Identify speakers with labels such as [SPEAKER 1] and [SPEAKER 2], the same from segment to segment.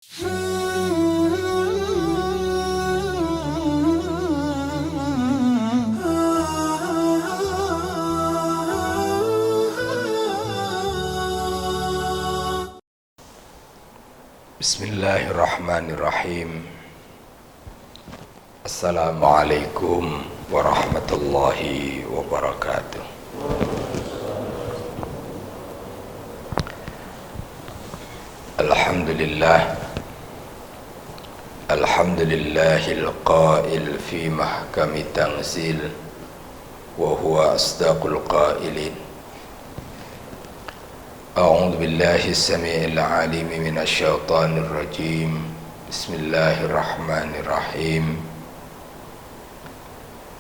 [SPEAKER 1] Bismillahirrahmanirrahim. Assalamualaikum warahmatullahi wabarakatuh. Alhamdulillahil qail fi mahkami tanzil wa huwa asdaqul qailin. A'udzu billahi as-sami'il 'alim minasy syaithanir rajim. Bismillahirrahmanirrahim.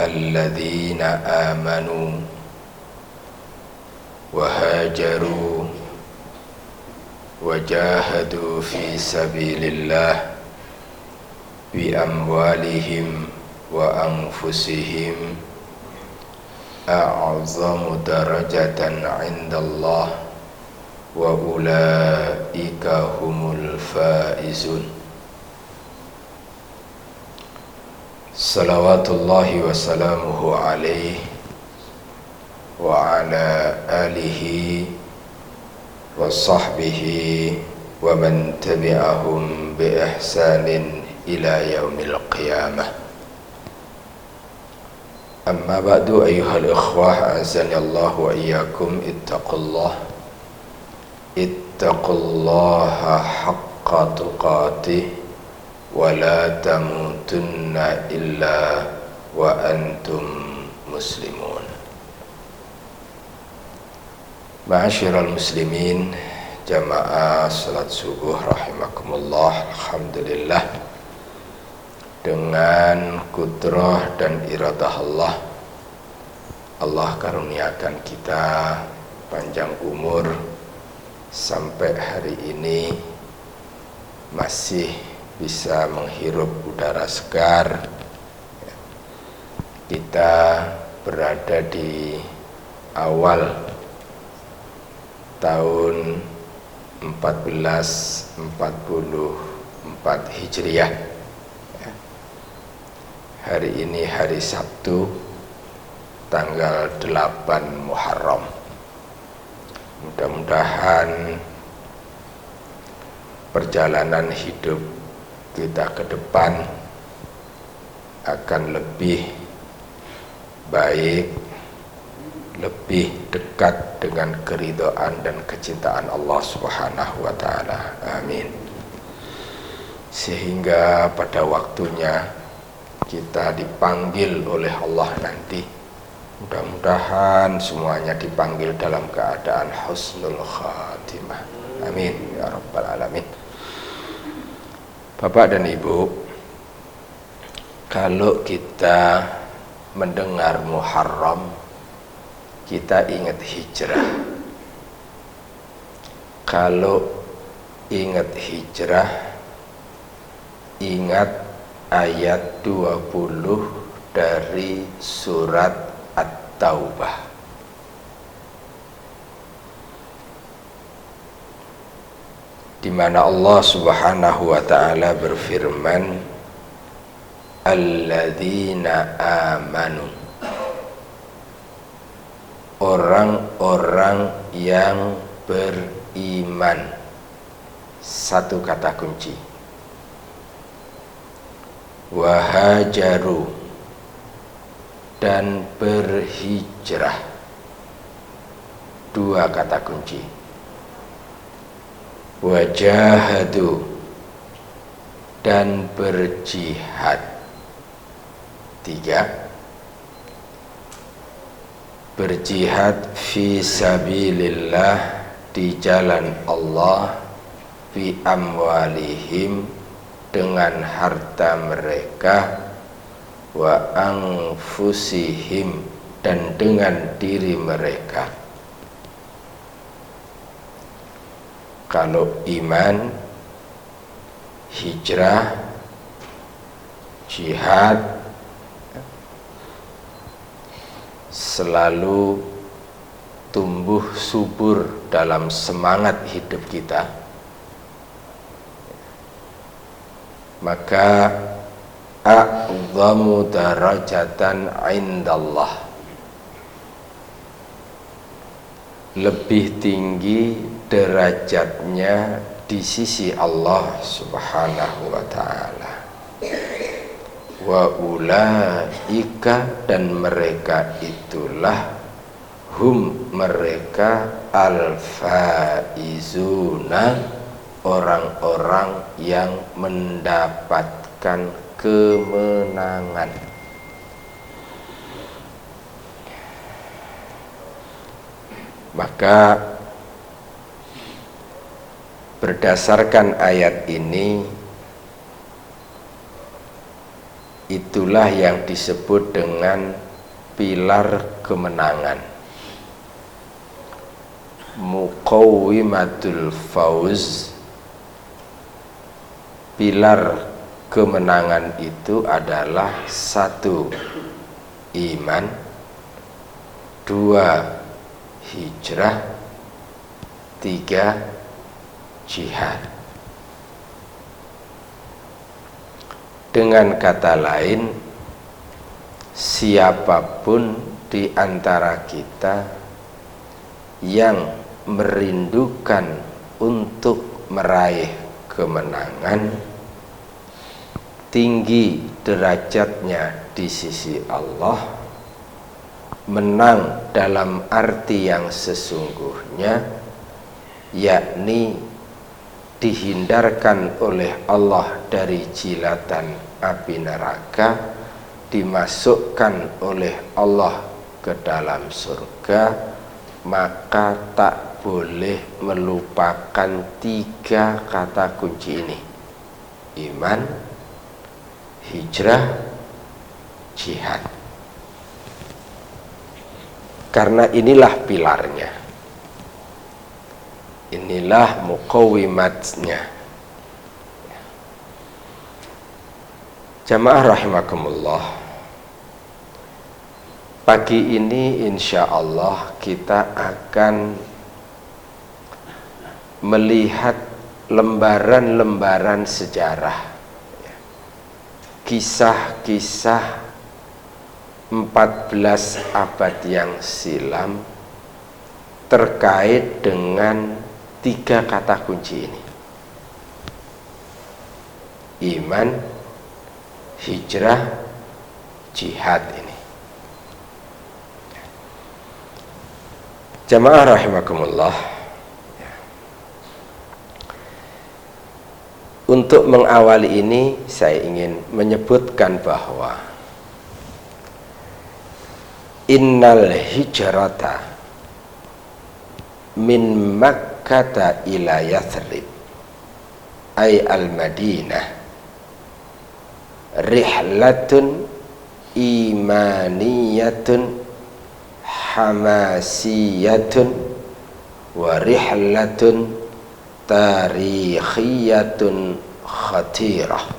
[SPEAKER 1] Alladzina amanu wa hajaru wa jahadu fi sabilillah bi amwalihim wa anfusihim a'zamu darajatan 'indallah wa ulaika humul faizun. Salawatullahi wa salamuhu alaihi wa ala alihi wa sahbihi wa man tabi'ahum bi ihsanin ila yaumil qiyamah. Amma ba'du, ayyuhal ikhwah, azani Allah wa iyyakum, ittaqullaha haqqa tuqatih wa la tamutunna illa wa antum muslimun. Ma'asyiral muslimin, jamaah salat subuh rahimakumullah. Alhamdulillah, dengan kudrah dan iradah Allah karuniakan kita panjang umur sampai hari ini masih bisa menghirup udara segar. Kita berada di awal tahun 1444 Hijriah. Hari ini hari Sabtu, tanggal 8 Muharram. Mudah-mudahan perjalanan hidup kita ke depan akan lebih baik, lebih dekat dengan keridhaan dan kecintaan Allah Subhanahu wa ta'ala. Amin. Sehingga pada waktunya kita dipanggil oleh Allah nanti, mudah-mudahan semuanya dipanggil dalam keadaan husnul khatimah. Amin ya rabbal alamin. Bapak dan Ibu, kalau kita mendengar Muharram, kita ingat hijrah. Kalau ingat hijrah, ingat ayat 20 dari surat At-Taubah. Di mana Allah Subhanahu wa ta'ala berfirman, alladzina amanu, orang-orang yang beriman. Satu kata kunci. Wahajaru, dan berhijrah. Dua kata kunci. Wajahadu, dan berjihad. Tiga. Berjihad fi sabilillah, di jalan Allah, fi amwalihim, dengan harta mereka, wa anfusihim, dan dengan diri mereka. Kalau iman, hijrah, jihad, selalu tumbuh subur dalam semangat hidup kita. maka a'zamu darajatan indallah, lebih tinggi derajatnya di sisi Allah Subhanahu wa ta'ala. Wa ulaika, dan mereka itulah, hum mereka, al-faizuna, orang-orang yang mendapatkan kemenangan. Maka berdasarkan ayat ini, itulah yang disebut dengan pilar kemenangan, muqawwimatul fauz. Pilar kemenangan itu adalah 1. Iman, 2. Hijrah, 3. Jihad. Dengan kata lain, siapapun di antara kita yang merindukan untuk meraih kemenangan, tinggi derajatnya di sisi Allah, menang dalam arti yang sesungguhnya, yakni dihindarkan oleh Allah dari jilatan api neraka, dimasukkan oleh Allah ke dalam surga, maka tak boleh melupakan 3 kata kunci ini: iman, hijrah, jihad. Karena inilah pilarnya, inilah muqawwimatnya. Jamaah rahimakumullah, pagi ini insya Allah kita akan melihat lembaran-lembaran sejarah, kisah-kisah 14 abad yang silam terkait dengan 3 kata kunci ini: iman, hijrah, jihad ini. Jamaah rahimakumullah, untuk mengawali ini saya ingin menyebutkan bahwa innal hijrata min Makkata ila Yathrib ay al-Madinah rihlatun imaniyatun hamasiyatun wa rihlatun tarikhiyatun khatirah.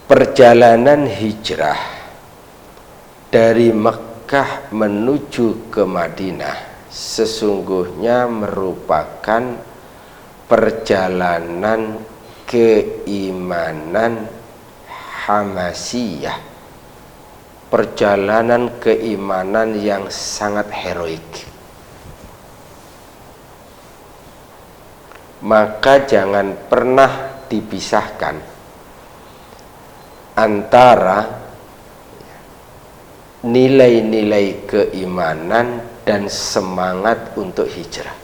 [SPEAKER 1] Perjalanan hijrah dari Mekkah menuju ke Madinah sesungguhnya merupakan perjalanan keimanan hamasiyah, perjalanan keimanan yang sangat heroik. Maka jangan pernah dipisahkan antara nilai-nilai keimanan dan semangat untuk hijrah.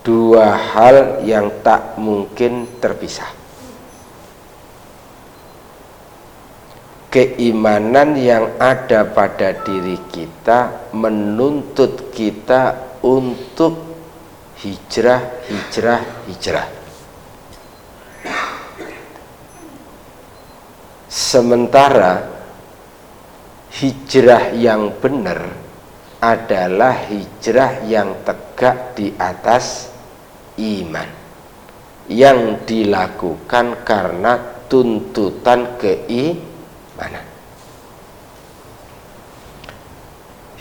[SPEAKER 1] 2 hal yang tak mungkin terpisah. Keimanan yang ada pada diri kita menuntut kita untuk hijrah, hijrah, hijrah. Sementara hijrah yang benar adalah hijrah yang tegak di atas iman, yang dilakukan karena tuntutan keimanan.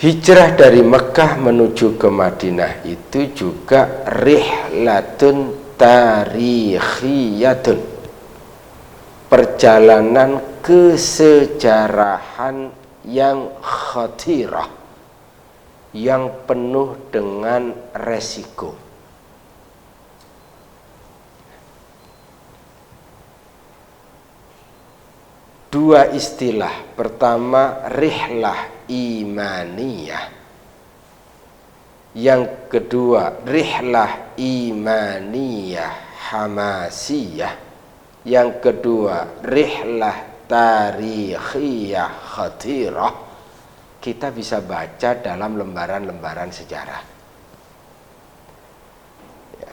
[SPEAKER 2] Hijrah dari Mekah menuju ke Madinah itu juga rihlatun tarikhiyatun, perjalanan kesejarahan yang khatirah, yang penuh dengan resiko. Dua istilah, pertama rihlah imaniyah, yang kedua rihlah imaniyah hamasiyah, yang kedua rihlah tarikhiyah khatirah. Kita bisa baca dalam lembaran-lembaran sejarah ya,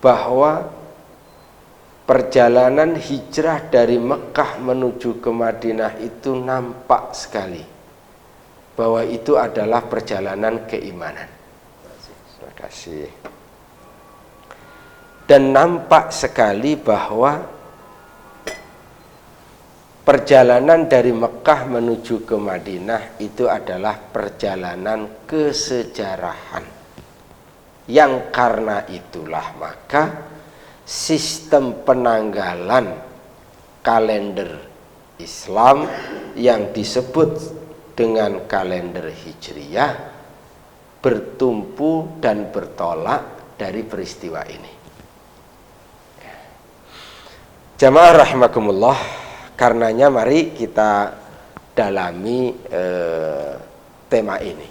[SPEAKER 2] bahwa perjalanan hijrah dari Mekah menuju ke Madinah itu nampak sekali bahwa itu adalah perjalanan keimanan. Terima kasih. Dan nampak sekali bahwa perjalanan dari Mekah menuju ke Madinah itu adalah perjalanan kesejarahan, yang karena itulah maka sistem penanggalan kalender Islam yang disebut dengan kalender Hijriyah bertumpu dan bertolak dari peristiwa ini. Jamaah rahimakumullah, karenanya mari kita dalami tema ini.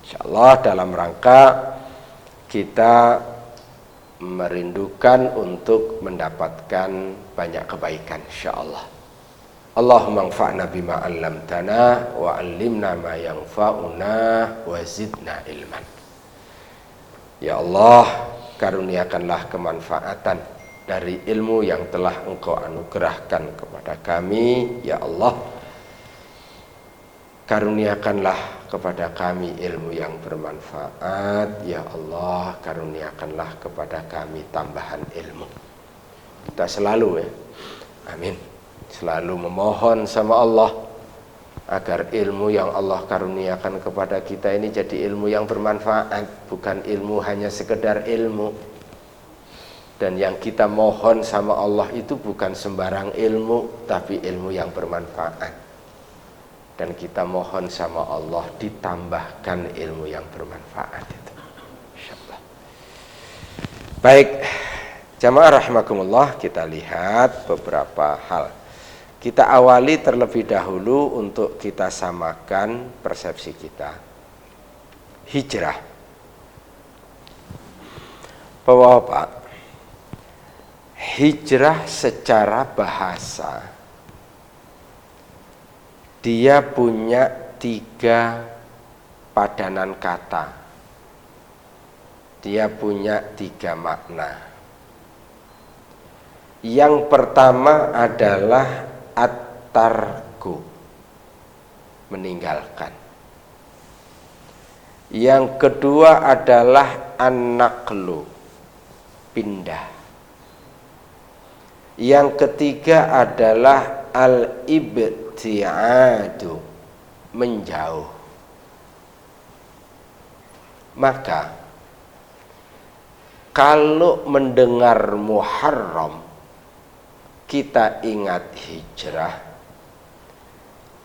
[SPEAKER 2] Insyaallah dalam rangka kita merindukan untuk mendapatkan banyak kebaikan insyaallah. Allahumma anfa'na bima 'allamtana wa 'allimna ma yanfa'una wa zidna ilman. Ya Allah, karuniakanlah kemanfaatan dari ilmu yang telah Engkau anugerahkan kepada kami. Ya Allah, karuniakanlah kepada kami ilmu yang bermanfaat. Ya Allah, karuniakanlah kepada kami tambahan ilmu. Kita selalu amin, selalu memohon sama Allah agar ilmu yang Allah karuniakan kepada kita ini jadi ilmu yang bermanfaat, bukan ilmu hanya sekedar ilmu. Dan yang kita mohon sama Allah itu bukan sembarang ilmu, tapi ilmu yang bermanfaat. Dan kita mohon sama Allah ditambahkan ilmu yang bermanfaat itu, insyaallah. Baik, jamaah rahimakumullah, kita lihat beberapa hal. Kita awali terlebih dahulu untuk kita samakan persepsi kita. Hijrah, Bapak-bapak, hijrah secara bahasa dia punya 3 padanan kata, dia punya 3 makna. Yang pertama adalah at-tarku, meninggalkan. Yang kedua adalah an-naqlu, pindah. Yang ketiga adalah al-ibtiadu, menjauh. Maka kalau mendengar Muharram kita ingat hijrah.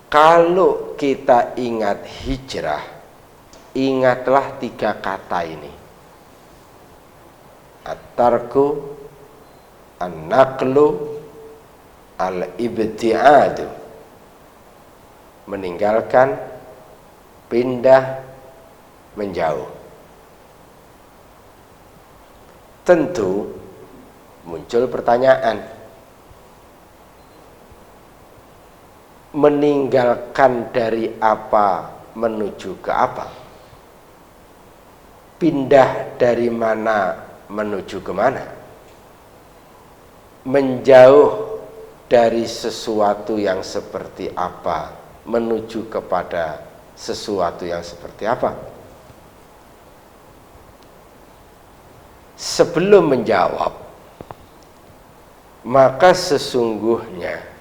[SPEAKER 2] Kalau kita ingat hijrah, ingatlah 3 kata ini: at-tarku, an-naqlu, al-ibtiadu, meninggalkan, pindah, menjauh. Tentu muncul pertanyaan, meninggalkan dari apa menuju ke apa? Pindah dari mana menuju ke mana? Menjauh dari sesuatu yang seperti apa menuju kepada sesuatu yang seperti apa? Sebelum menjawab, maka sesungguhnya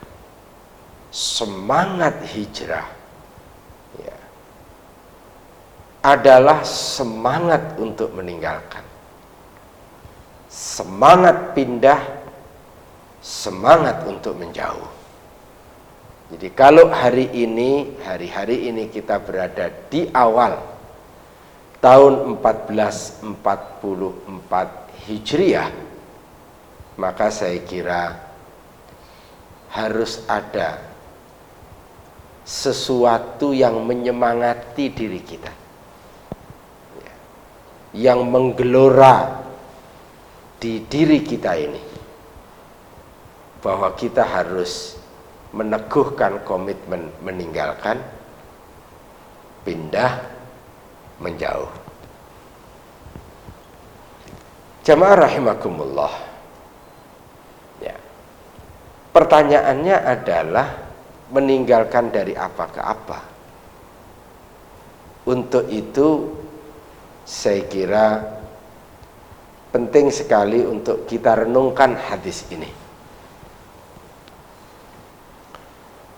[SPEAKER 2] semangat hijrah adalah semangat untuk meninggalkan, semangat pindah, semangat untuk menjauh. Jadi kalau hari ini kita berada di awal tahun 1444 Hijriah, maka saya kira harus ada sesuatu yang menyemangati diri kita, yang menggelora di diri kita ini, bahwa kita harus meneguhkan komitmen meninggalkan, pindah, menjauh. Jamaah rahimakumullah. Ya. Pertanyaannya adalah meninggalkan dari apa ke apa. Untuk itu saya kira penting sekali untuk kita renungkan hadis ini.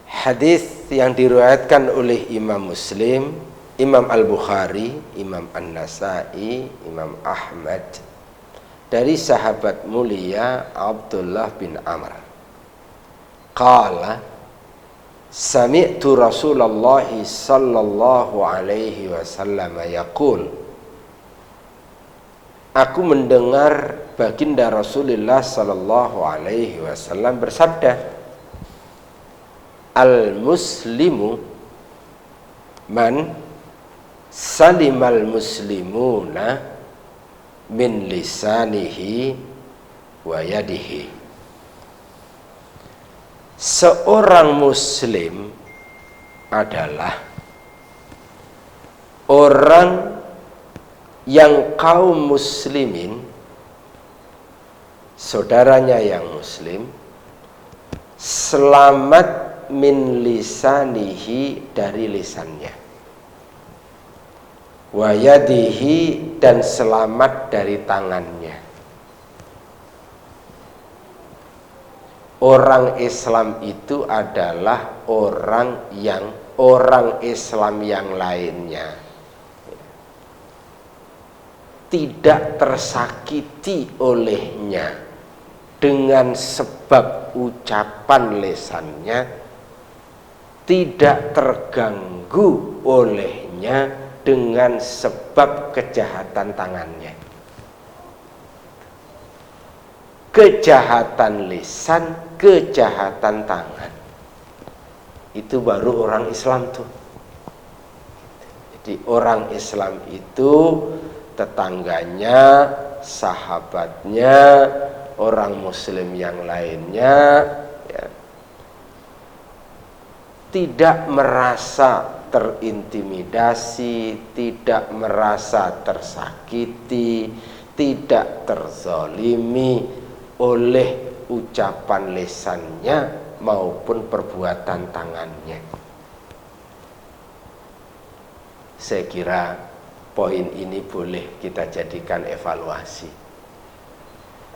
[SPEAKER 2] Hadis yang diriwayatkan oleh Imam Muslim, Imam Al-Bukhari, Imam An-Nasai, Imam Ahmad, dari sahabat mulia Abdullah bin Amr. Qala sami'tu Rasulullah sallallahu alaihi wasallam yaqul, aku mendengar baginda Rasulullah sallallahu alaihi wasallam bersabda, al-muslimu man salimal muslimuna min lisanihi wa yadihi. Seorang muslim adalah orang yang kaum muslimin, saudaranya yang muslim, selamat min lisanihi, dari lisannya, wa yadihi, dan selamat dari tangannya. Orang Islam itu adalah orang Islam yang lainnya tidak tersakiti olehnya dengan sebab ucapan lisannya, tidak terganggu olehnya dengan sebab kejahatan tangannya. Kejahatan lisan, kejahatan tangan, itu baru orang Islam tuh. Jadi orang Islam itu tetangganya, sahabatnya, orang muslim yang lainnya, ya, tidak merasa terintimidasi, tidak merasa tersakiti, tidak terzalimi oleh ucapan lisannya maupun perbuatan tangannya. Saya kira poin ini boleh kita jadikan evaluasi.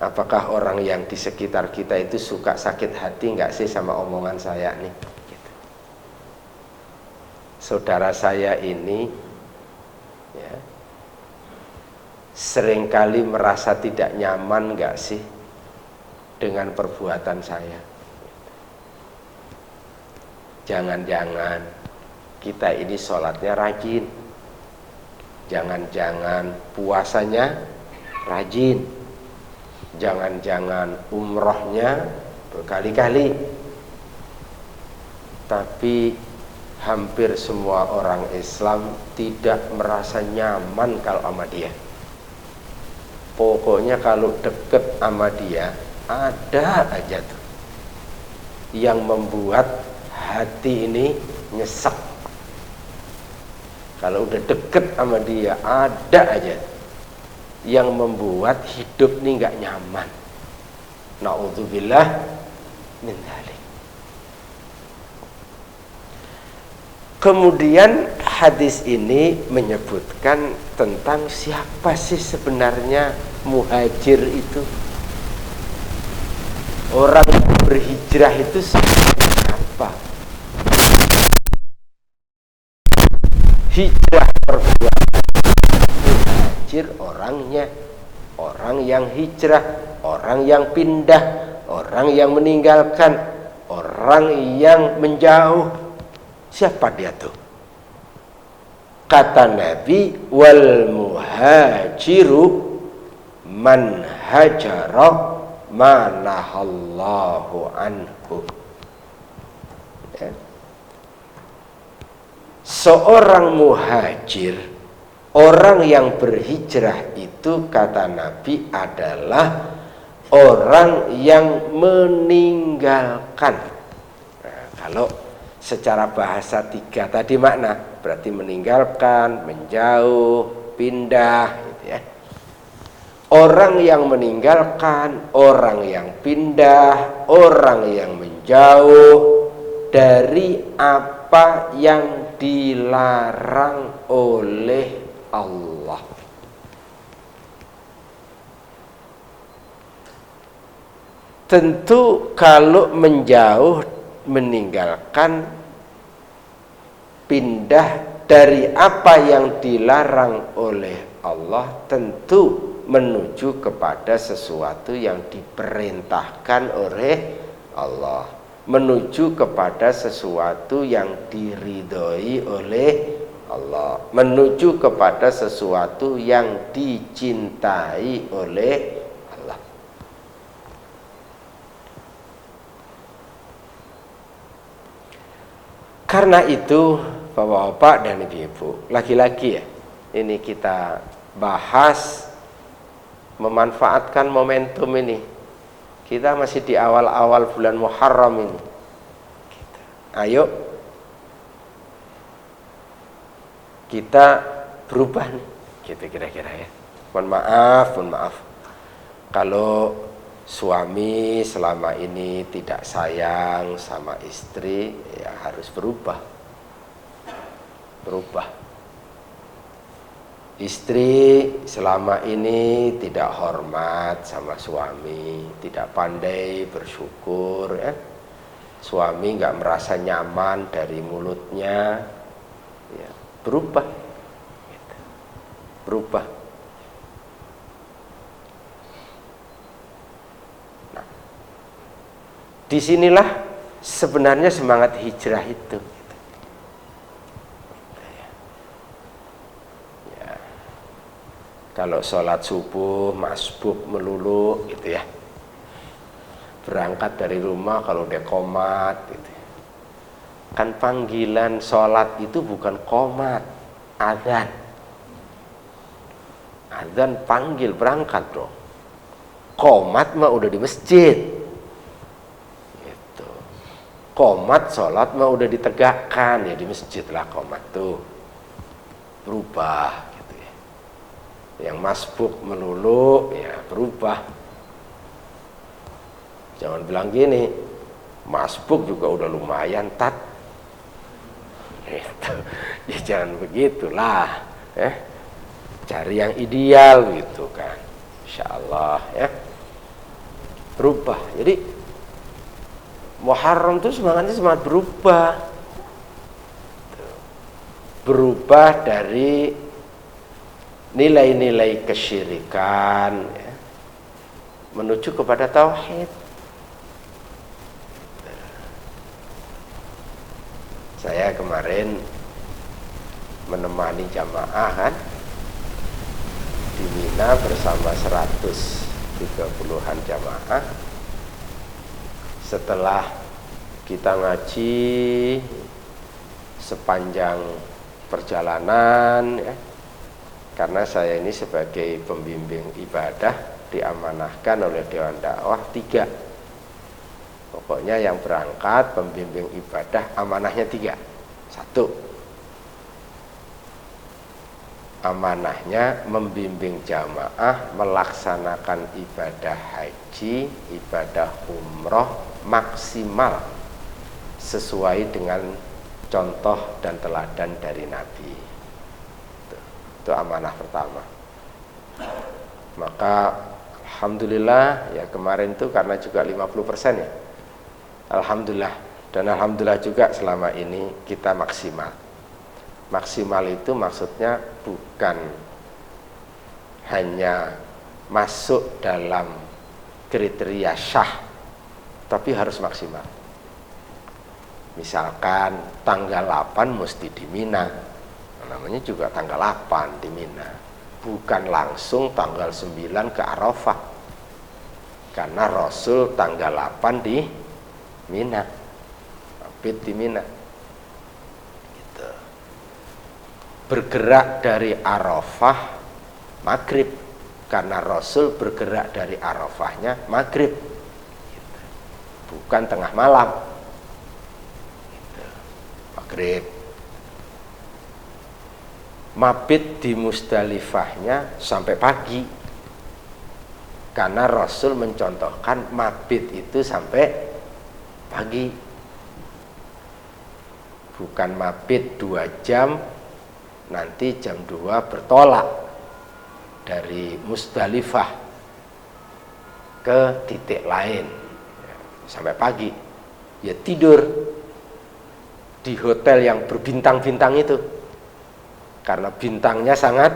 [SPEAKER 2] Apakah orang yang di sekitar kita itu suka sakit hati nggak sih sama omongan saya nih? Gitu. Saudara saya ini ya, seringkali merasa tidak nyaman nggak sih dengan perbuatan saya? Jangan-jangan kita ini sholatnya rajin, jangan-jangan puasanya rajin, jangan-jangan umrohnya berkali-kali, tapi hampir semua orang Islam tidak merasa nyaman kalau sama dia. Pokoknya kalau deket sama dia ada aja tuh yang membuat hati ini nyesek. Kalau udah deket sama dia ada aja yang membuat hidup ini nggak nyaman. Na'udzubillah min dzalik. Kemudian hadis ini menyebutkan tentang siapa sih sebenarnya muhajir itu. Orang berhijrah itu siapa? Hijrah perbuatan, muhajir orangnya, orang yang hijrah, orang yang pindah, orang yang meninggalkan, orang yang menjauh. Siapa dia tuh? Kata Nabi, wal muhajiru man hajara manahallahu anhu. Ya. Seorang muhajir, orang yang berhijrah itu kata Nabi adalah orang yang meninggalkan. Nah, kalau secara bahasa tiga tadi makna berarti meninggalkan, menjauh, pindah gitu ya. Orang yang meninggalkan, orang yang pindah, orang yang menjauh dari apa yang dilarang oleh Allah. Tentu kalau menjauh, meninggalkan, pindah dari apa yang dilarang oleh Allah, tentu menuju kepada sesuatu yang diperintahkan oleh Allah, menuju kepada sesuatu yang diridhoi oleh Allah, menuju kepada sesuatu yang dicintai oleh Allah. Karena itu Bapak-bapak dan Ibu-ibu, lagi-lagi ya, ini kita bahas memanfaatkan momentum ini. Kita masih di awal-awal bulan Muharram ini. Ayo kita berubah nih, gitu kira-kira ya. Mohon maaf kalau suami selama ini tidak sayang sama istri, ya harus berubah. Istri selama ini tidak hormat sama suami, tidak pandai bersyukur ya. Suami nggak merasa nyaman dari mulutnya, ya, berubah. Berubah. Nah, disinilah sebenarnya semangat hijrah itu. Kalau sholat subuh masbuk melulu gitu ya, berangkat dari rumah kalau udah qomat gitu ya. Kan panggilan sholat itu bukan qomat, adzan. Adzan panggil berangkat dong. Qomat mah udah di masjid gitu. Qomat sholat mah udah ditegakkan ya di masjid lah qomat tuh. Berubah. Yang masbuk melulu ya berubah. Jangan bilang gini, masbuk juga udah lumayan tat gitu. Ya jangan begitulah cari yang ideal gitu kan, insyaallah ya. Berubah. Jadi Muharram itu semangatnya semangat berubah dari nilai-nilai kesyirikan ya, menuju kepada tauhid. Saya kemarin menemani jamaah kan di Mina bersama 130-an jamaah. Setelah kita ngaji sepanjang perjalanan ya, karena saya ini sebagai pembimbing ibadah diamanahkan oleh Dewan Dakwah 3. Pokoknya yang berangkat pembimbing ibadah amanahnya 3. 1, amanahnya membimbing jamaah melaksanakan ibadah haji, ibadah umroh maksimal sesuai dengan contoh dan teladan dari Nabi. Itu amanah pertama. Maka alhamdulillah ya kemarin itu karena juga 50% ya. Alhamdulillah, dan alhamdulillah juga selama ini kita maksimal. Maksimal itu maksudnya bukan hanya masuk dalam kriteria syah, tapi harus maksimal. Misalkan tanggal 8 mesti di Mina, namanya juga tanggal 8 di Mina, bukan langsung tanggal 9 ke Arafah, karena Rasul tanggal 8 di Mina, mabit di Mina gitu. Bergerak dari Arafah maghrib, karena Rasul bergerak dari Arafahnya maghrib gitu. Bukan tengah malam gitu. Maghrib. Mabit di Musdalifahnya sampai pagi, karena Rasul mencontohkan mabit itu sampai pagi, bukan mabit 2 jam nanti jam 2 bertolak dari Musdalifah ke titik lain sampai pagi, ya tidur di hotel yang berbintang-bintang itu, karena bintangnya sangat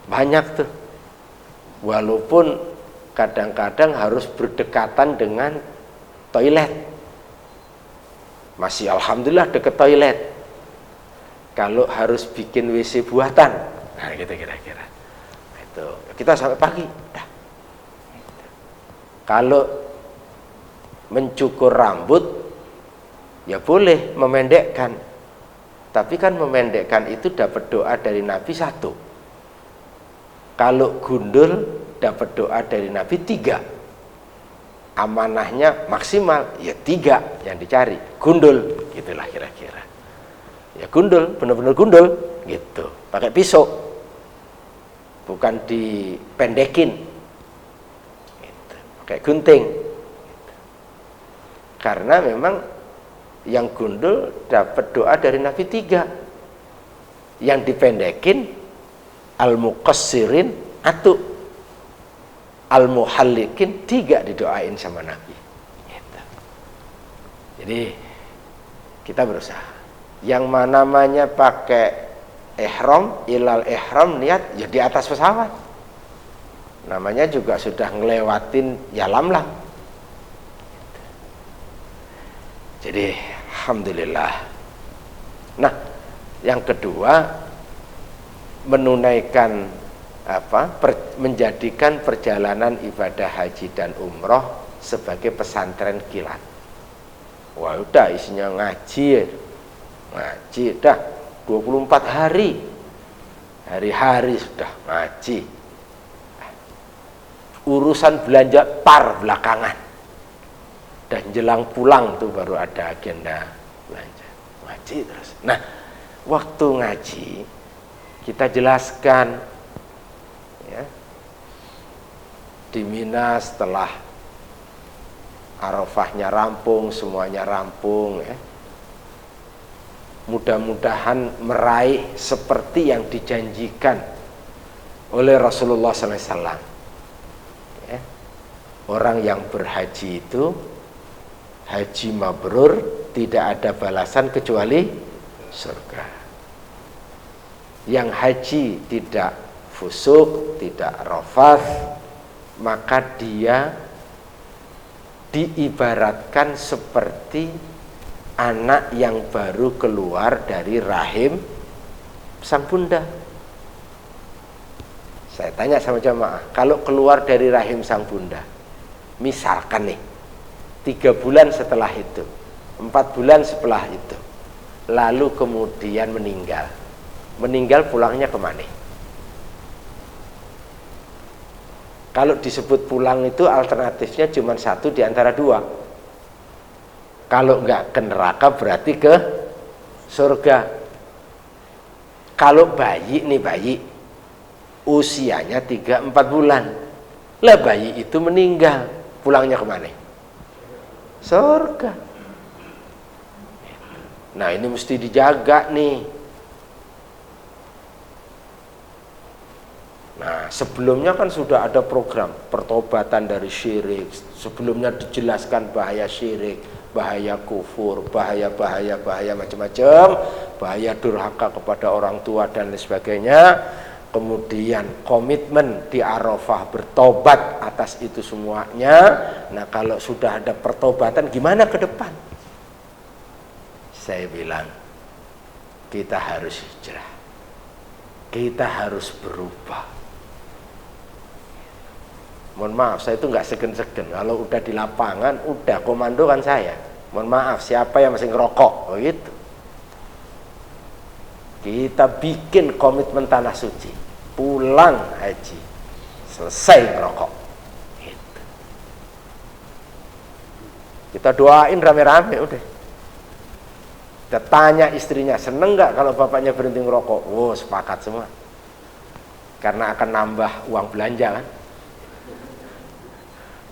[SPEAKER 2] banyak tuh, walaupun kadang-kadang harus berdekatan dengan toilet, masih alhamdulillah deket toilet. Kalau harus bikin WC buatan, nah gitu kira-kira itu kita sampai pagi dah. Kalau mencukur rambut ya boleh memendekkan, tapi kan memendekkan itu dapat doa dari Nabi 1. Kalau gundul dapat doa dari Nabi 3. Amanahnya maksimal ya 3 yang dicari, gundul gitulah kira-kira. Ya gundul, benar-benar gundul gitu, pakai pisau, bukan dipendekin gitu, pakai gunting gitu. Karena memang yang gundul dapat doa dari Nabi 3, yang dipendekin al-muqassirin atau al-muhallikin 3 didoain sama Nabi gitu. Jadi kita berusaha yang namanya pakai ihram, ilal ihram, niat ya di atas pesawat, namanya juga sudah ngelewatin ya lamlam gitu. Jadi alhamdulillah. Nah, yang kedua, menunaikan menjadikan perjalanan ibadah haji dan umroh sebagai pesantren kilat. Wah udah isinya ngaji dah 24 hari, hari-hari sudah ngaji. Urusan belanja par belakangan, dan jelang pulang tuh baru ada agenda belanja, ngaji terus. Nah, waktu ngaji kita jelaskan ya, di Mina setelah Arafahnya rampung, semuanya rampung ya, mudah-mudahan meraih seperti yang dijanjikan oleh Rasulullah SAW ya. Orang yang berhaji itu haji mabrur, tidak ada balasan kecuali surga. Yang haji tidak fusuk, tidak rafath, maka dia diibaratkan seperti anak yang baru keluar dari rahim sang bunda. Saya tanya sama jamaah, kalau keluar dari rahim sang bunda, misalkan nih 3 bulan setelah itu, 4 bulan setelah itu, lalu kemudian meninggal pulangnya kemana? Kalau disebut pulang itu alternatifnya cuma 1 di antara 2. Kalau enggak ke neraka berarti ke surga. Kalau bayi usianya 3-4 bulan, lah bayi itu meninggal, pulangnya kemana? Surga. Nah ini mesti dijaga nih. Nah sebelumnya kan sudah ada program pertobatan dari syirik. Sebelumnya dijelaskan bahaya syirik, bahaya kufur, bahaya macam-macam, bahaya durhaka kepada orang tua dan lain sebagainya. kemudian komitmen di Arafah bertobat atas itu semuanya. Nah, kalau sudah ada pertobatan, gimana ke depan? Saya bilang, kita harus hijrah, kita harus berubah. Mohon maaf, saya itu nggak segen-segen. Kalau udah di lapangan, udah komando kan saya. Mohon maaf, siapa yang masih ngerokok? Begitu. Kita bikin komitmen tanah suci, pulang haji, selesai ngerokok. Gitu. Kita doain rame-rame udah. Kita tanya istrinya, seneng nggak kalau bapaknya berhenti ngerokok? Oh, sepakat semua. Karena akan nambah uang belanja kan.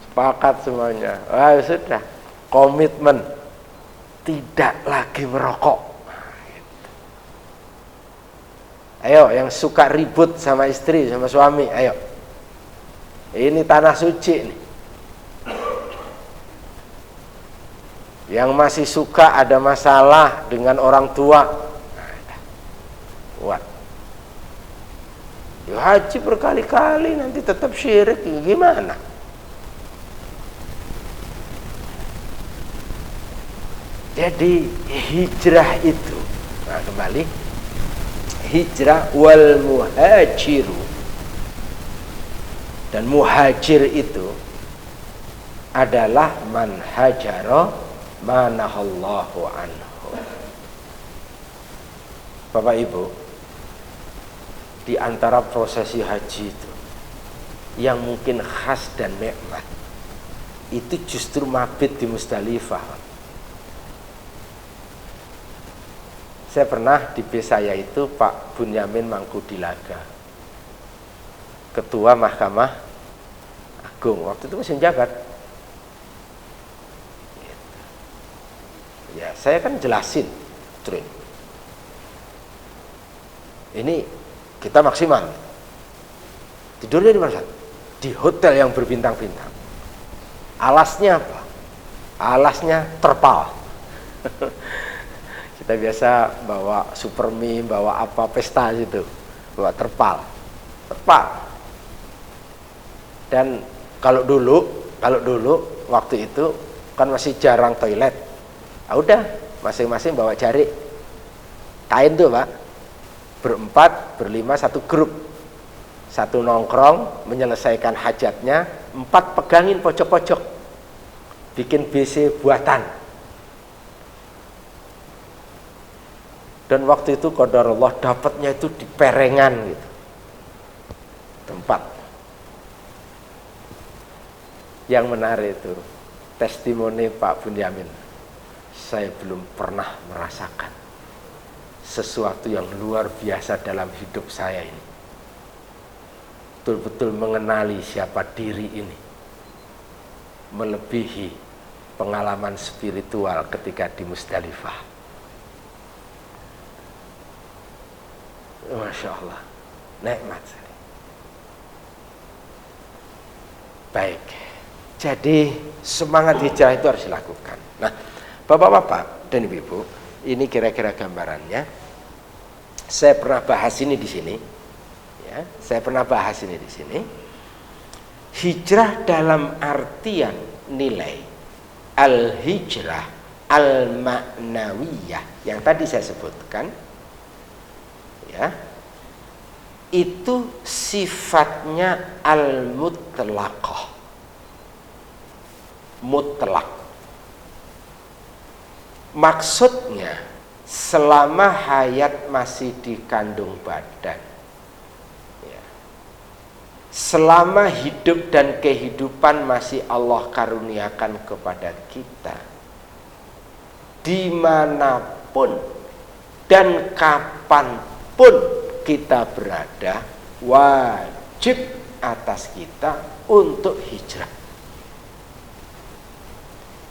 [SPEAKER 2] Sepakat semuanya. Wah, sudah, komitmen tidak lagi merokok. Ayo, yang suka ribut sama istri, sama suami, ayo. Ini tanah suci nih. Yang masih suka ada masalah dengan orang tua, kuat. Ya, haji berkali-kali nanti tetap syirik, gimana? Jadi hijrah itu, nah kembali, hijrah wal muhajiru, dan muhajir itu adalah man hajara manahallahu anhu. Bapak Ibu, di antara prosesi haji itu yang mungkin khas dan nikmat itu justru mabit di Musdalifah. Saya pernah di bis saya itu Pak Bunyamin Mangkudilaga, Ketua Mahkamah Agung, waktu itu masih jabat. Ya, saya kan jelasin, Trin. Ini kita maksimal. Tidurnya di mana? Di hotel yang berbintang-bintang. Alasnya apa? Alasnya terpal. Kita biasa bawa supermi, bawa apa pesta gitu, bawa terpal. Dan kalau dulu waktu itu kan masih jarang toilet. Ah, udah, masing-masing bawa jarik. Kain tuh, Pak. Berempat, berlima, satu grup. Satu nongkrong menyelesaikan hajatnya, 4 pegangin pojok-pojok. Bikin WC buatan. Dan waktu itu qadarullah dapatnya itu di perengan gitu. Tempat. Yang menarik itu testimoni Pak Bunyamin. Saya belum pernah merasakan sesuatu yang luar biasa dalam hidup saya ini. Betul-betul mengenali siapa diri ini. Melebihi pengalaman spiritual ketika di Musdalifah. Masya Allah, nikmat sekali. Baik, jadi semangat hijrah itu harus dilakukan. Nah, Bapak-bapak dan Ibu, ini kira-kira gambarannya. Saya pernah bahas ini di sini. Ya, saya pernah bahas ini di sini. Hijrah dalam artian nilai al-hijrah al-ma'nawiyah yang tadi saya sebutkan. Ya, itu sifatnya al-mutlaqah, mutlak. Maksudnya selama hayat masih di kandung badan, ya, selama hidup dan kehidupan masih Allah karuniakan kepada kita, dimanapun dan kapanpun kita berada, wajib atas kita untuk hijrah.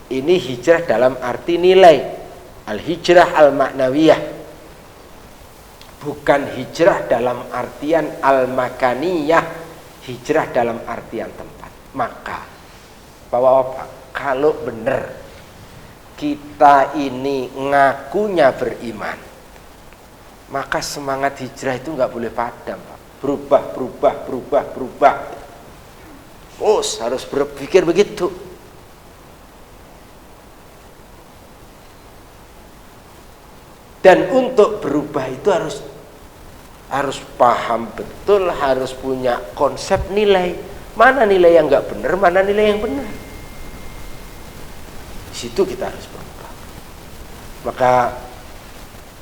[SPEAKER 2] Ini hijrah dalam arti nilai, al-hijrah al-ma'nawiyah, bukan hijrah dalam artian al-makaniyah, hijrah dalam artian tempat. Maka Bapak-bapak, kalau benar kita ini ngakunya beriman, maka semangat hijrah itu nggak boleh padam, Pak. berubah. Harus berpikir begitu. Dan untuk berubah itu harus paham betul, harus punya konsep nilai. Mana nilai yang nggak benar, mana nilai yang benar. Di situ kita harus berubah. Maka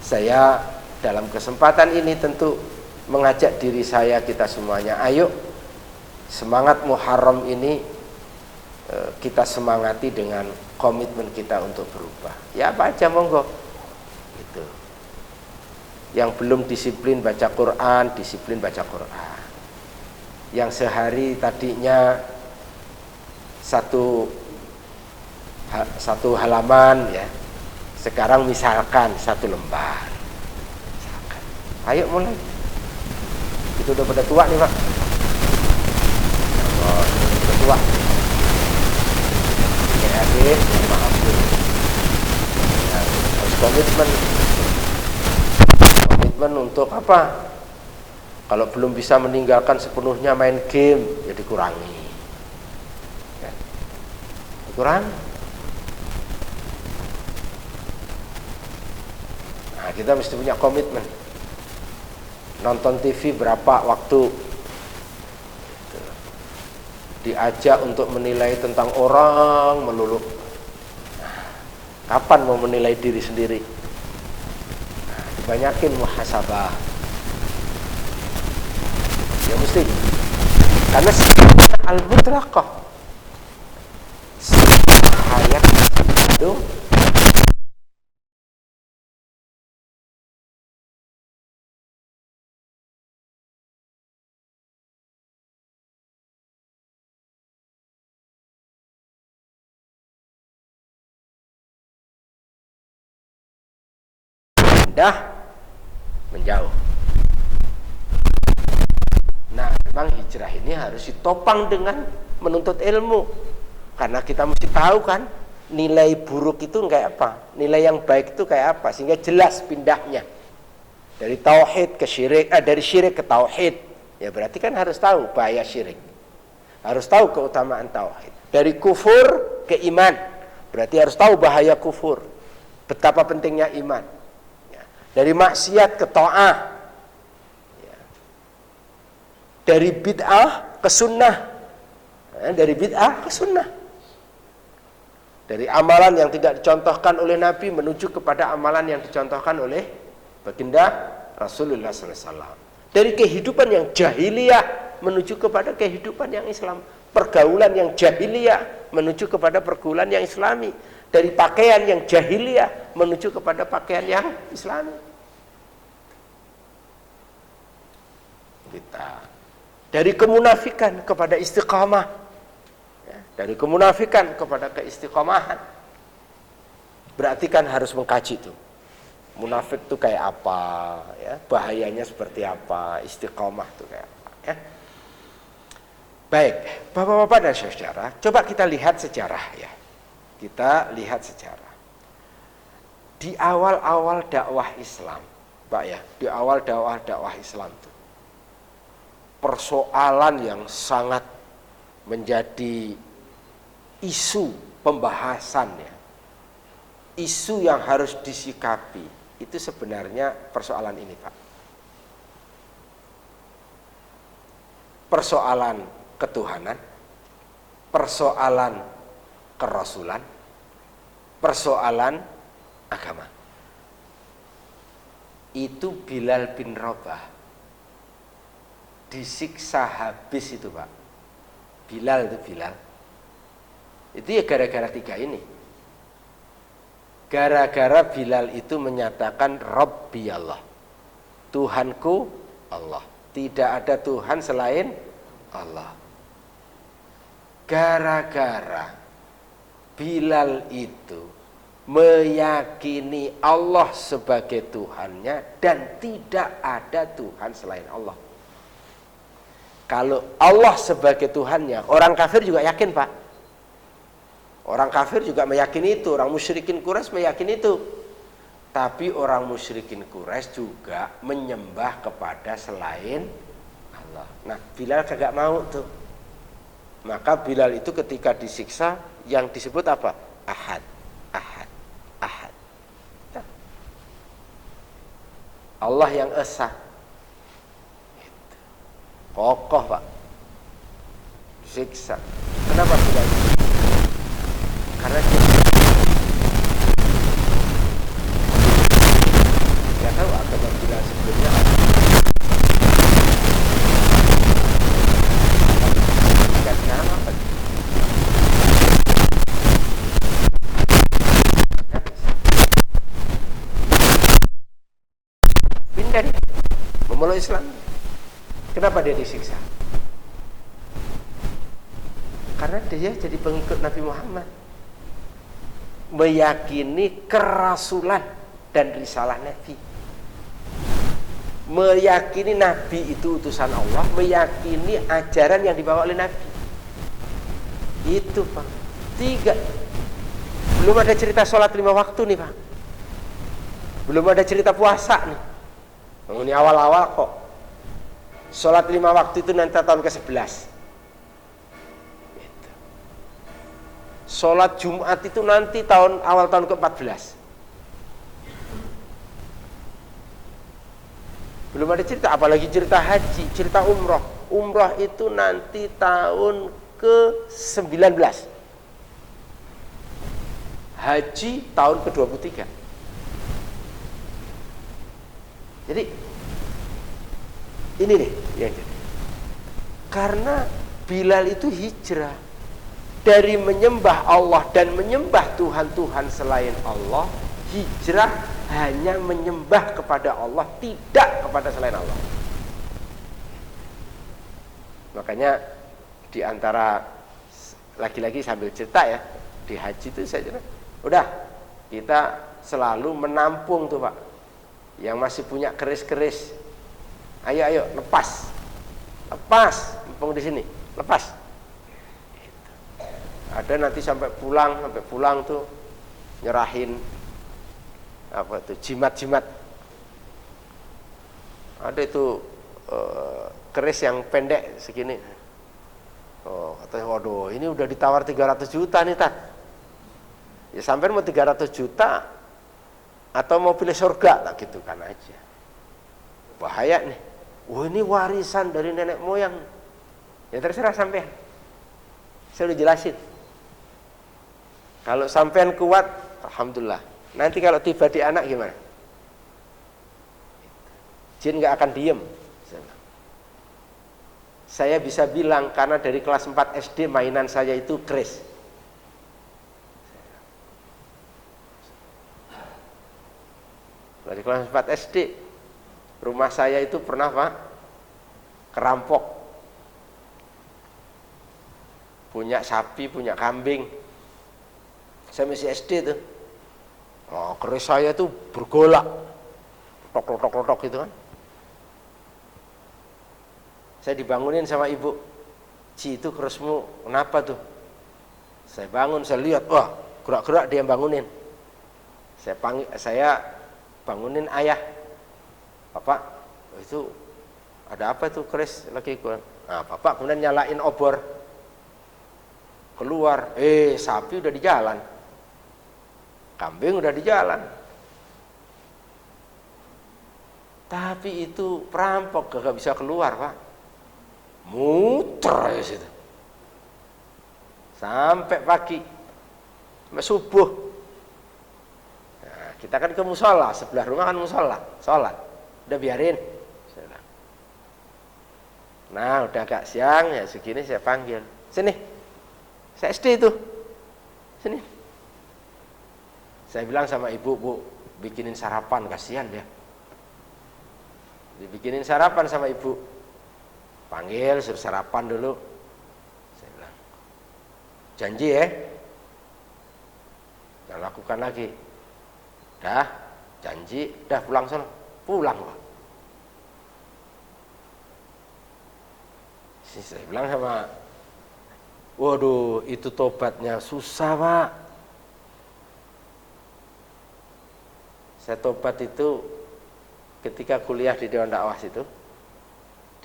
[SPEAKER 2] saya dalam kesempatan ini tentu mengajak diri saya, kita semuanya, ayo semangat Muharram ini kita semangati dengan komitmen kita untuk berubah. Ya apa aja monggo. Gitu. Yang belum disiplin baca Quran, disiplin baca Quran. Yang sehari tadinya satu halaman ya, sekarang misalkan 1 lembar. Misalkan. Ayo mulai. Itu udah pada tua nih Pak. Udah tua. Ya adik, maaf dulu. Ya, harus komitmen untuk apa? Kalau belum bisa meninggalkan sepenuhnya main game, ya dikurangi. Ya. Dikurangi. Nah, kita mesti punya komitmen. Nonton TV berapa waktu? Diajak untuk menilai tentang orang melulu. Nah, kapan mau menilai diri sendiri? Nah, dibanyakin muhasabah. Ya mesti. Karena al-mutlaqah. Hayat itu menjauh. Nah, memang hijrah ini harus ditopang dengan menuntut ilmu. Karena kita mesti tahu kan, nilai buruk itu kayak apa, nilai yang baik itu kayak apa, sehingga jelas pindahnya. Dari tauhid ke syirik, dari syirik ke tauhid. Ya berarti kan harus tahu bahaya syirik. Harus tahu keutamaan tauhid. Dari kufur ke iman. Berarti harus tahu bahaya kufur. Betapa pentingnya iman. Dari maksiat ke ta'ah, ya. Dari bid'ah ke sunnah, dari bid'ah ke sunnah, dari amalan yang tidak dicontohkan oleh Nabi menuju kepada amalan yang dicontohkan oleh baginda Rasulullah SAW. Dari kehidupan yang jahiliyah menuju kepada kehidupan yang Islam, pergaulan yang jahiliyah menuju kepada pergaulan yang Islami. Dari pakaian yang jahiliyah menuju kepada pakaian yang Islami. Kita dari kemunafikan kepada istiqamah, ya, dari kemunafikan kepada keistiqamahan. Berarti kan harus mengkaji itu. Munafik itu kayak apa, ya, bahayanya seperti apa, istiqamah itu kayak apa. Ya. Baik, Bapak-bapak dan saudara, coba kita lihat sejarah ya. Kita lihat sejarah. Di awal-awal dakwah Islam, Pak ya, di awal dakwah Islam itu persoalan yang sangat menjadi isu pembahasan ya. Isu yang harus disikapi itu sebenarnya persoalan ini, Pak. Persoalan ketuhanan, persoalan kerasulan, persoalan agama. Itu Bilal bin Rabah disiksa habis itu, Pak. Bilal itu Bilal. Itu ya gara-gara 3 ini. Gara-gara Bilal itu menyatakan Rabbi Allah, Tuhanku Allah, tidak ada Tuhan selain Allah. Gara-gara Bilal itu meyakini Allah sebagai Tuhannya dan tidak ada Tuhan selain Allah. Kalau Allah sebagai Tuhannya, orang kafir juga yakin, Pak. Orang kafir juga meyakini itu, orang musyrikin Quraisy meyakini itu. Tapi orang musyrikin Quraisy juga menyembah kepada selain Allah. Nah, Bilal kagak mau tuh. Maka Bilal itu ketika disiksa yang disebut apa? Ahad, ahad, ahad. Nah, Allah yang esa. Gitu. Kokoh Pak. Disiksa. Kenapa Bilal? Karena dia tahu agama Bilal sebelumnya sekarang apa? Pindah dia memeluk Islam. Kenapa dia disiksa? Karena dia jadi pengikut Nabi Muhammad, meyakini kerasulan dan risalah Nabi, meyakini Nabi itu utusan Allah, meyakini ajaran yang dibawa oleh Nabi. Itu Pak. 3. Belum ada cerita sholat 5 waktu nih Pak. Belum ada cerita puasa nih. Ini awal-awal kok. Sholat 5 waktu itu nanti tahun ke-11. Sholat Jumat itu nanti awal tahun ke-14. Belum ada cerita, apalagi cerita haji, cerita umroh. Umroh itu nanti tahun ke-19. Haji tahun ke-23. Jadi ini nih yang jadi. Karena Bilal itu hijrah dari menyembah Allah dan menyembah Tuhan-Tuhan selain Allah, hijrah hanya menyembah kepada Allah, tidak kepada selain Allah. Makanya di antara, lagi-lagi sambil cerita ya, di haji itu saya cerita, udah kita selalu menampung tuh Pak, yang masih punya keris-keris, ayo lepas, mumpung di sini, lepas. Ada nanti sampai pulang tuh nyerahin apa tuh jimat-jimat. Ada itu keris yang pendek segini. Oh, katanya waduh, ini udah ditawar 300 juta nih Tat. Ya sampai mau 300 juta atau mau pilih surga, tak gitu kan aja. Bahaya nih. Wah, ini warisan dari nenek moyang. Ya terserah sampean. Saya udah jelasin. Kalau sampean kuat, alhamdulillah. Nanti kalau tiba di anak gimana? Jin nggak akan diem. Saya bisa bilang karena dari kelas 4 SD mainan saya itu keris. Dari kelas 4 SD rumah saya itu pernah Pak kerampok, punya sapi, punya kambing. Saya masih SD tuh. Oh, keris saya tuh bergolak, tok gitu kan. Saya dibangunin sama ibu, Ci, itu kerismu kenapa tuh? Saya bangun, saya lihat, wah gerak-gerak, dia bangunin. Saya bangunin ayah, Bapak, itu ada apa tuh keris lagi? Nah, Bapak kemudian nyalain obor, keluar, sapi udah di jalan, kambing udah di jalan. Tapi itu perampok gak bisa keluar Pak, muter ya situ sampai pagi, sampai subuh. Nah, kita kan ke musola, sebelah rumah kan musola, sholat, udah biarin. Nah udah agak siang ya segini saya panggil, sini, saya SD itu, sini. Saya bilang sama ibu, Bu, bikinin sarapan, kasihan dia. Dibikinin sarapan sama ibu, panggil suruh sarapan dulu. Saya bilang, janji ya, jangan lakukan lagi. Dah, janji, dah pulang sana, pulang Pak. Saya bilang sama, waduh itu tobatnya susah Pak. Saya tobat itu ketika kuliah di Dewan Dakwah itu,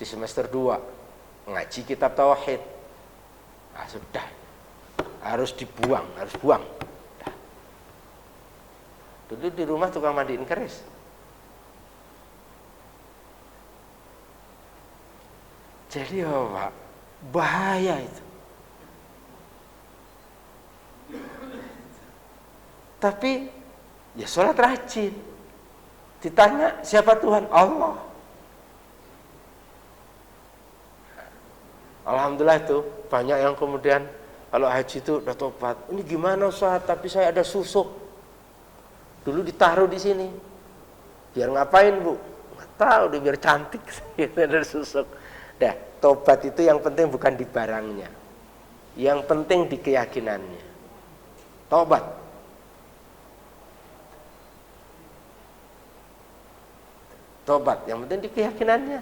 [SPEAKER 2] di semester 2 ngaji kitab tauhid. Nah, sudah. Harus dibuang, harus buang. Nah. Dulu di rumah tukang mandiin keris. Jadi Pak, bahaya itu. Tapi ya sholat rajin. Ditanya siapa Tuhan? Allah. Alhamdulillah itu banyak yang kemudian kalau haji itu udah tobat. Ini gimana Ustaz? Tapi saya ada susuk. Dulu ditaruh di sini. Biar ngapain Bu? Nggak tahu, biar cantik. Ada susuk. Dah, tobat itu yang penting bukan di barangnya. Yang penting di keyakinannya. Tobat. Tobat, yang penting di keyakinannya.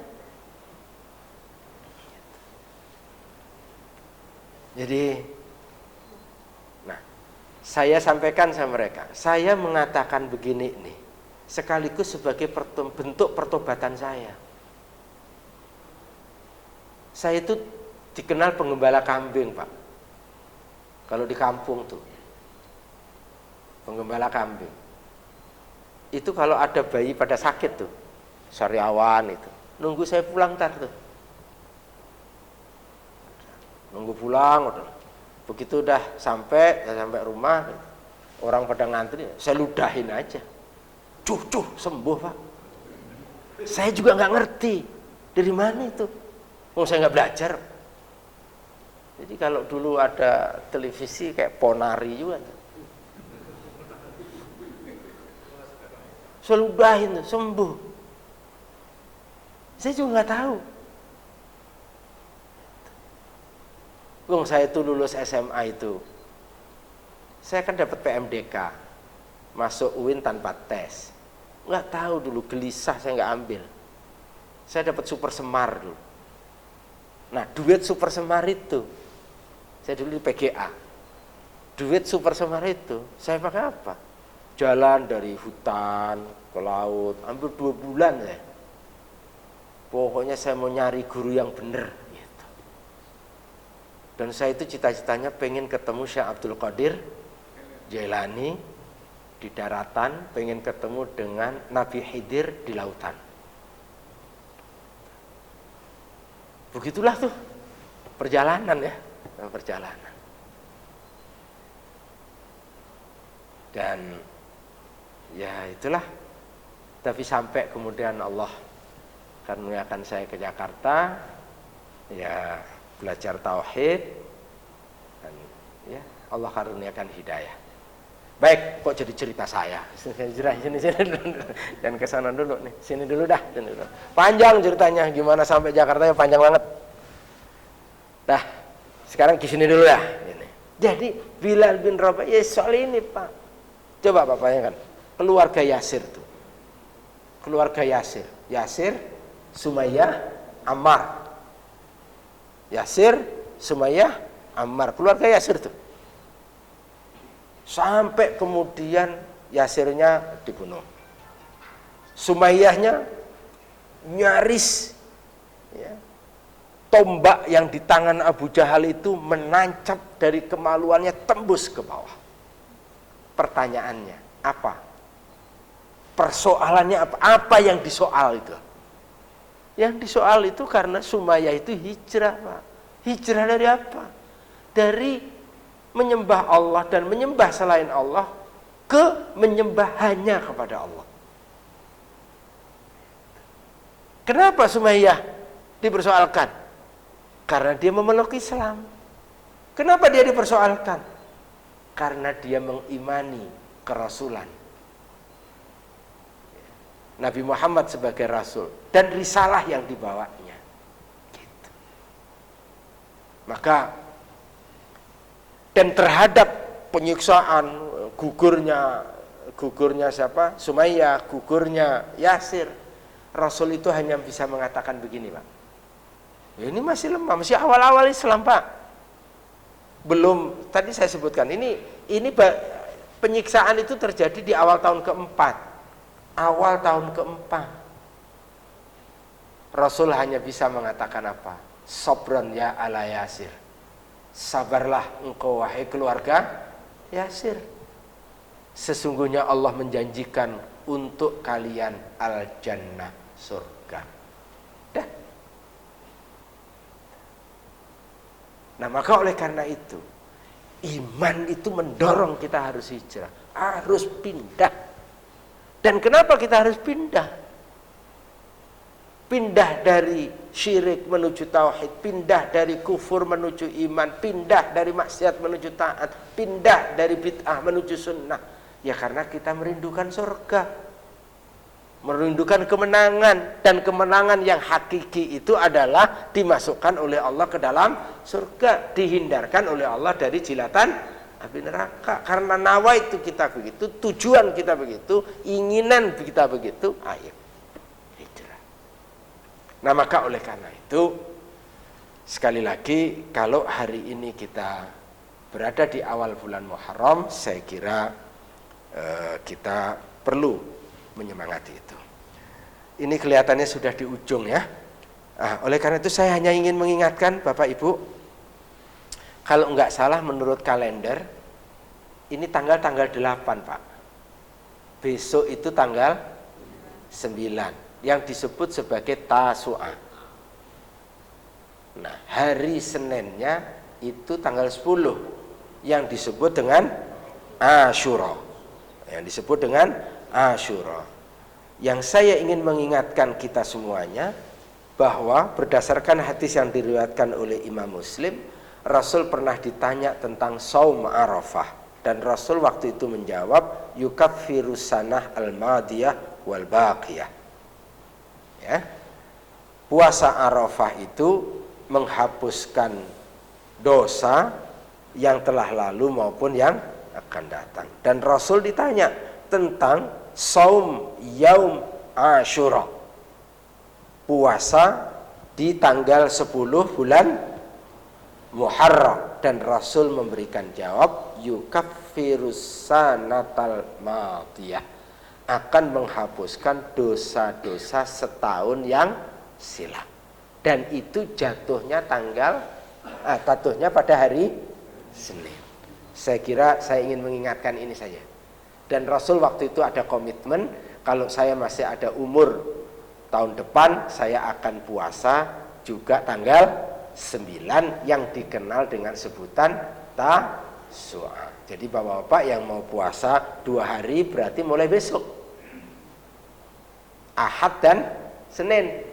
[SPEAKER 2] Jadi, nah, saya sampaikan sama mereka, saya mengatakan begini nih, sekaligus sebagai bentuk pertobatan saya. Saya itu dikenal penggembala kambing, Pak. Kalau di kampung tuh, penggembala kambing. Itu kalau ada bayi pada sakit tuh, sariawan itu, nunggu saya pulang ntar tuh. Nunggu pulang, udah. Begitu udah sampai rumah, orang pada ngantri, saya ludahin aja. Cuh, sembuh Pak. Saya juga nggak ngerti dari mana itu. Saya nggak belajar. Jadi kalau dulu ada televisi kayak Ponari juga, saya ludahin tuh, sembuh. Saya juga nggak tahu. Saya itu lulus SMA itu, saya kan dapat PMDK, masuk UIN tanpa tes. Nggak tahu dulu, gelisah, saya nggak ambil. Saya dapat super semar dulu. Nah, duit super semar itu, saya dulu di PGA. Duit super semar itu, saya pakai apa? Jalan dari hutan ke laut, hampir 2 bulan ya. Pokoknya saya mau nyari guru yang benar. Gitu. Dan saya itu cita-citanya pengen ketemu Syekh Abdul Qadir Jailani di daratan, pengen ketemu dengan Nabi Khidir di lautan. Begitulah tuh perjalanan ya, perjalanan. Dan ya itulah. Tapi sampai kemudian Allah karuniakan saya ke Jakarta, ya belajar tauhid, dan ya Allah karuniakan hidayah. Baik, kok jadi cerita saya? Sini dan kesana dulu nih. Sini dulu dah. Sini dulu. Panjang ceritanya, gimana sampai Jakarta ya panjang banget. Nah, sekarang di sini dulu ya. Jadi Bilal bin Rabah, ya soal ini Pak. Coba Pak bayangkan, keluarga Yasir tuh. Keluarga Yasir. Yasir, Sumayyah, Ammar. Yasir, Sumayyah, Ammar. Keluarga Yasir tuh. Sampai kemudian Yasirnya dibunuh. Sumayyahnya nyaris ya, tombak yang di tangan Abu Jahal itu menancap dari kemaluannya tembus ke bawah. Pertanyaannya apa? Persoalannya apa? Apa yang disoal itu? Yang disoal itu karena Sumayyah itu hijrah, Pak. Hijrah dari apa? Dari menyembah Allah dan menyembah selain Allah ke menyembah hanya kepada Allah. Kenapa Sumayyah dipersoalkan? Karena dia memeluk Islam. Kenapa dia dipersoalkan? Karena dia mengimani kerasulan Nabi Muhammad sebagai rasul dan risalah yang dibawanya. Gitu. Maka dan terhadap penyiksaan gugurnya siapa? Sumayyah, gugurnya Yasir. Rasul itu hanya bisa mengatakan begini, Pak. Ya, ini masih lemah, masih awal-awal Islam, Pak. Belum, tadi saya sebutkan, ini penyiksaan itu terjadi di awal tahun keempat. Awal tahun keempat. Rasul hanya bisa mengatakan apa? Sobron ya ala Yasir. Sabarlah engkau wahai keluarga Yasir. Sesungguhnya Allah menjanjikan untuk kalian al-jannah, surga. Dah. Nah, maka oleh karena itu, iman itu mendorong kita harus hijrah, harus pindah. Dan kenapa kita harus pindah? Pindah dari syirik menuju tauhid, pindah dari kufur menuju iman, pindah dari maksiat menuju taat, pindah dari bid'ah menuju sunnah. Ya karena kita merindukan surga, merindukan kemenangan, dan kemenangan yang hakiki itu adalah dimasukkan oleh Allah ke dalam surga, dihindarkan oleh Allah dari jilatan api neraka. Karena nawa itu kita begitu, tujuan kita begitu, inginan kita begitu, ayo hijrah. Nah, maka oleh karena itu, sekali lagi, kalau hari ini kita berada di awal bulan Muharram, saya kira kita perlu menyemangati itu. Ini kelihatannya sudah di ujung ya. Oleh karena itu saya hanya ingin mengingatkan Bapak Ibu, kalau enggak salah menurut kalender ini tanggal 8 Pak. Besok itu tanggal 9 yang disebut sebagai Tasu'a. Nah, hari Seninnya itu tanggal 10 yang disebut dengan Asyura. Yang disebut dengan Asyura. Yang saya ingin mengingatkan kita semuanya bahwa berdasarkan hadis yang diriwayatkan oleh Imam Muslim, Rasul pernah ditanya tentang Shaum Arafah, dan Rasul waktu itu menjawab yukaffirus sanah al-madiyah wal baqiyah. Ya. Puasa Arafah itu menghapuskan dosa yang telah lalu maupun yang akan datang. Dan Rasul ditanya tentang Shaum Yaum Asyura, puasa di tanggal 10 bulan Muharram, dan Rasul memberikan jawab yukaffirus sanatal madiyah, akan menghapuskan dosa-dosa setahun yang silam. Dan itu jatuhnya pada hari Senin. Saya kira saya ingin mengingatkan ini saja. Dan Rasul waktu itu ada komitmen, kalau saya masih ada umur tahun depan, saya akan puasa juga tanggal 9 yang dikenal dengan sebutan Tasu'a. Jadi Bapak-bapak yang mau puasa 2 hari berarti mulai besok, Ahad dan Senin.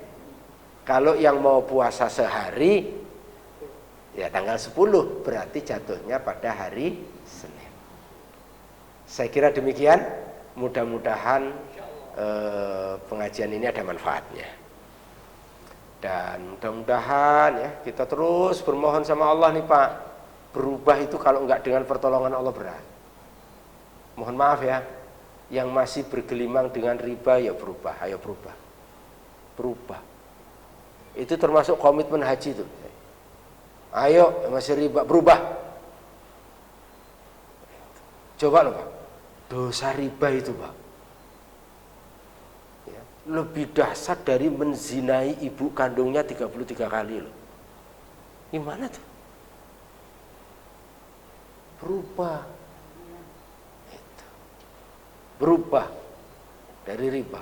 [SPEAKER 2] Kalau yang mau puasa sehari, ya tanggal 10 berarti jatuhnya pada hari Senin. Saya kira demikian. Mudah-mudahan pengajian ini ada manfaatnya. Dan mudah-mudahan ya kita terus bermohon sama Allah nih Pak. Berubah itu kalau enggak dengan pertolongan Allah berat. Mohon maaf ya, yang masih bergelimang dengan riba ya berubah, ayo berubah. Berubah. Itu termasuk komitmen haji itu. Ayo masih riba, berubah. Coba loh Pak, dosa riba itu Pak ya, lebih dahsyat dari menzinai ibu kandungnya 33 kali loh. Gimana tuh? Berubah itu. Berubah dari riba.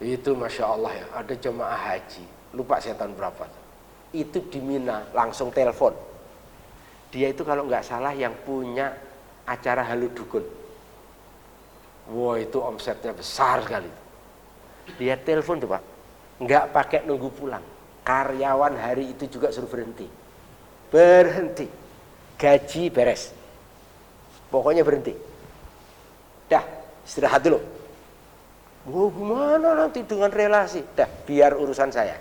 [SPEAKER 2] Itu Masya Allah ya, ada jemaah haji, lupa saya tahun berapa tuh. Itu di Mina, langsung telepon. Dia itu kalau nggak salah yang punya acara halu dukun. Wah, itu omsetnya besar sekali. Dia telepon tuh Pak, nggak pakai nunggu pulang. Karyawan hari itu juga suruh berhenti. Berhenti. Gaji beres. Pokoknya berhenti. Dah, istirahat dulu. Wah, gimana nanti dengan relasi? Dah, biar urusan saya.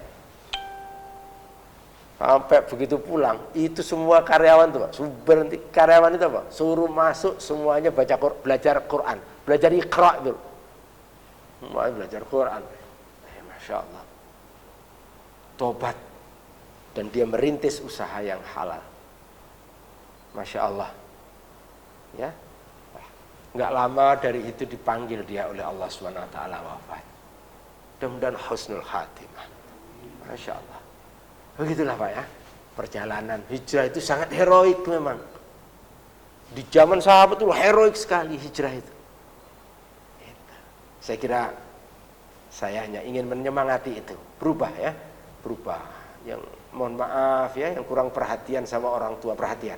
[SPEAKER 2] Sampai begitu pulang, itu semua karyawan tuh Pak, berhenti. Karyawan itu Pak, suruh masuk semuanya belajar Quran, belajar Iqra itu. Semuanya belajar Quran. Masya Allah. Tobat. Dan dia merintis usaha yang halal. Masya Allah. Ya. Enggak lama dari itu dipanggil dia oleh Allah SWT wafat. Mudah-mudahan husnul khatimah. Masya Allah. Begitulah Pak ya. Perjalanan hijrah itu sangat heroik memang. Di zaman sahabat itu heroik sekali hijrah itu. Saya kira saya hanya ingin menyemangati itu. Berubah ya. Berubah. Yang mohon maaf ya, yang kurang perhatian sama orang tua, perhatian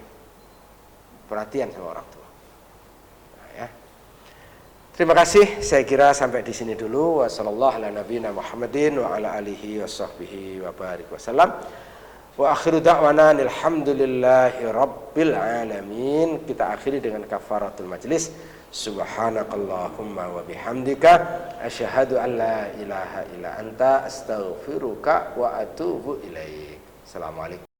[SPEAKER 2] sama orang tua. Nah, ya. Terima kasih. Saya kira sampai di sini dulu. Wassallallahu ala nabiyina Muhammadin wa ala alihi washabbihi wa barik wasallam. Wa akhiru da'wana alhamdulillahi rabbil alamin. Kita akhiri dengan kafaratul majlis. Subhanakallahumma wa bihamdika asyhadu an la ilaha illa anta astaghfiruka wa atubu ilaik. Assalamualaikum.